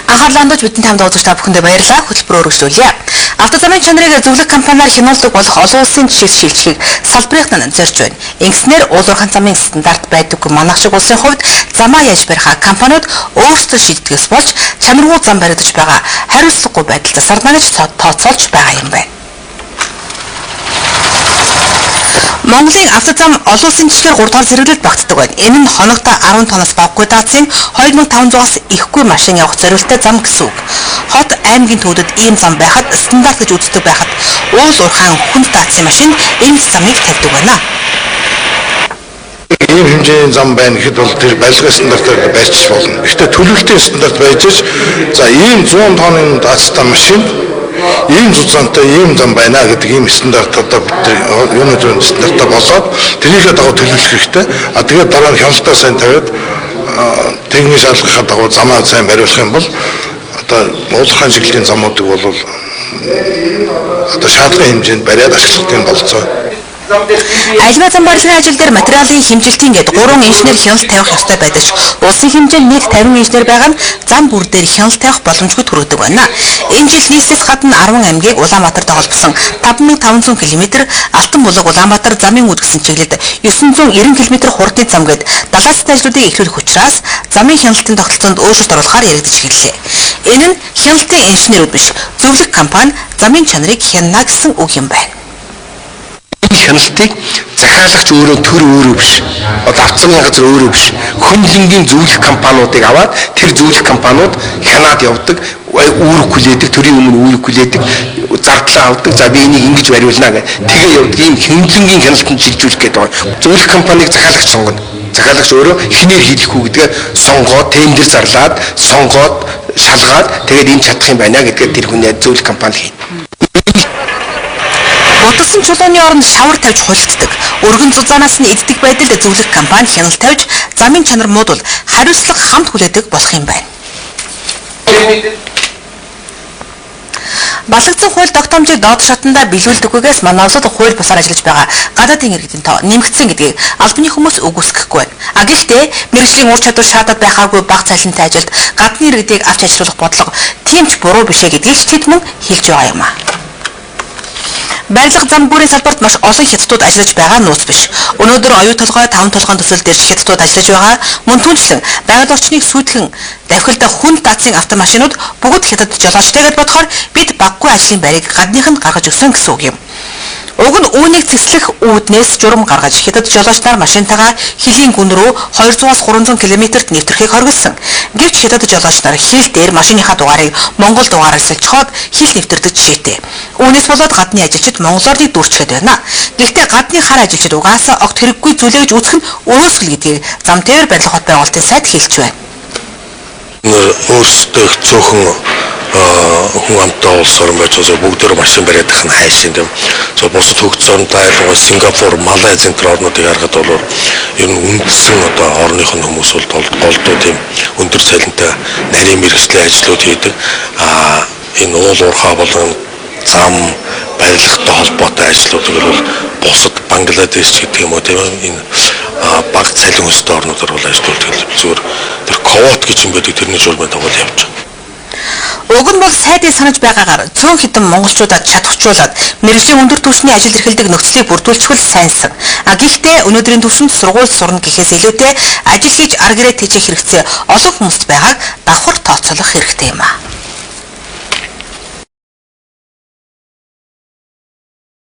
Анхаарлаа хандуулж бидний хамт үзэж та бүхэндээ баярлалаа. Хөтөлбөрөөр өргөжлүүлье. Автозамын чанарыг зөвлөх компаниар хянуулдаг болох олон улсын жишээс шилжихийг салбарынх нь зорж байна. Ингэснээр уулуурхан замын стандарт байдаггүй манайх шиг улсын хувьд замаа яаж барихаа компаниуд өөрсдөө шийддгээс болж чанаргүй зам баригдаж байгаа хариуцлагагүй байдал засарна гэж тооцоолж байгаа юм байна. Монголын автозам олон улсын жишгээр 3 дахь зэрэглэлд багтдаг байна. Энэ нь хоногт 10 тонноос баггүй даацын 2500-аас ихгүй машин явах зорилттой зам гэсэн үг. Хот аймгийн төвдөд ийм зам байхад стандарт гэж үздэг байхад уул уурхайн хүнд даацын машин энэ замыг тавьдаг байна. Ийм хэмжээний зам байна гэхэд бол тэр барилгын стандартаар барьчих болно. Гэхдээ төлөвлөлтийн стандарт байж за ийм 100 тонны даацтай машин ийм зузаантай ийм зам байна гэдэг ийм стандарт одоо юуны зүүн стандартаа болоод тэрийгээ дагуу төлөвлөх хэрэгтэй. Тэгээд дараа нь хяналтаа сайн тавиад техник шалгахад дагуу замаа сайн бариулах юм бол одоо уулуурхан чиглэлийн замуудыг бол одоо шаардлагын хэмжээнд бариад ашиглах юм болцоо. Альва зам барилгын ажил дээр материалын хэмжилтийн гээд 3 инженер хяналт тавих ёстой байдаг ч улсын хэмжээнд нийт 50 инженер байгаа нь зам бүр дээр хяналт тавих боломжгүй төрөдөг байна. Энэ жил нийслэлээс гадна 10 аймгийг Улаанбаатартай холбосон 5500 км, Алтан булаг Улаанбаатар замын үд гэсэн чиглэлд 990 км хурдны зам гээд далайцтай ажлуудыг эхлүүлэх учраас замын хяналтын тогтолцоонд өөрчлөлт оруулахаар яригдж эхэллээ. Энэ нь хяналтын инженерүүд биш, зөвлөх компани замын чанарыг хянана гэсэн үг юм байна. Хяналтыг захиалагч өөрөө төр өөрөө биш. Одоо автозамын газар өөрөө биш. Хөндлөнгийн зөвлөх компаниудыг аваад тэр зөвлөх компаниуд хянаад явдаг, үүрэг хүлээдэг, төрийн өмнө үүрэг хүлээдэг, зардлаа авдаг. За би энийг ингэж бариулнаа гэх. Тэгээ явдаг ийм хөндлөнгийн хяналтанд шилжүүлэх гэдэг байна. Зөвлөх компанийг захиалагч сонгоно. Захиалагч өөрөө хинээр хийх үү гэдгээ сонгоод, тендер зарлаад, сонгоод, шалгаад тэгээд энэ чадах юм байна гэдгээр тэр хүний зөвлөх компани хийнэ. Утсан чулууны оронд шавар тавьж хулигддаг. Өргөн зузаанаас нь иддэг байдалд зөвлөх компани хяналт тавьж замын чанар муудвал хариуцлага хамт хүлээдэг болох юм байна. Балагдсан хууль тогтоомжийг доод шатндаа биелүүлдэггүйгээс манай улсад хууль бусаар ажиллаж байгаа гадаадын иргэдийн тоо нэмэгдсэн гэдгийг албаны хүмүүс үгүйсгэхгүй байна. Гэхдээ мэргэжлийн ур чадвар шаардаад байгаагүй бага цалинтай ажилд гадны иргэдийг авч ажиллах бодлого тийм ч буруу биш ээ гэдгийг тэд мөн хэлж байгаа юм аа. Барилга зам бүрийн салбарт маш олон хятадууд ажиллаж байгаа нууц биш. Өнөөдөр оюу толгой 5 толгойн төсөл дээр хятадууд ажиллаж байгаа. Мөн түнчлэн байгаль орчныг сүйтгэн давхилдах хүнд даацын автомашинууд бүгд хятад жолоочтой гэж бодохоор бид баггүй ажлын байрыг гадных нь гаргаж өгсөн гэсэн үг юм. Уг нь үүнийг цэцлэх үүднээс журам гаргаж хятад жолоочноор машинтайгаа хилийн гүн рүү 200-аас 300 км-т нэвтрэхийг хориглосон. Гэвч хятад жолоочноор хил дээр машиныхаа дугаарыг Монгол дугаараар сэлчхоод хил нэвтэрдэг жишээтэй. Үүнээс болоод гадны ажилчид Монголоор дүүрчгээд байна. Гэхдээ гадны хар ажилчид угаасаа огт хэрэггүй зүйлээ гэж үзэх нь өөрсгөл гэдгийг зам тээвэр барилга хот байгуулалтын сайд хэлж байна. Өөрсдөө цөөхөн хүн амттай улс орн байж байгаа бүгдээр машин бариад их нь хайшин юм. Бусад хөгжсөн орнтой айлгой Сингапур, Малайз энэ орнуудыг харахад бол ер нь үндсэн одоо орных нь хүмүүс бол голдуу тийм өндөр цалинтай нарийн мэргэжлийн ажлууд хийдэг. Энэ уул уурхай болон зам барилгатай холбоотой ажлуудыг бол бусад Бангладеш гэдэг юм уу тийм энэ бага цалин өстэй орнуудаар бол ажилладаг. Зүгээр тэр ковот гэж юм байдаг тэрний журмын дагуу явж байгаа. Уг нь бол сайдыг санаж байгаагаар цөөн хэдэн монголчуудад чадварчуулаад мэргэжлийн өндөр түвшний ажил эрхэлдэг нөхцөлийг бүрдүүлчихвэл сайнсан. Гэхдээ өнөөдрийн түвшинд сургууль сурна гэхээс илүүтэй ажил хийж ар гэрээ тэжээх хэрэгцээ олон хүмүүст байгааг давхар тооцоолох хэрэгтэй юм аа.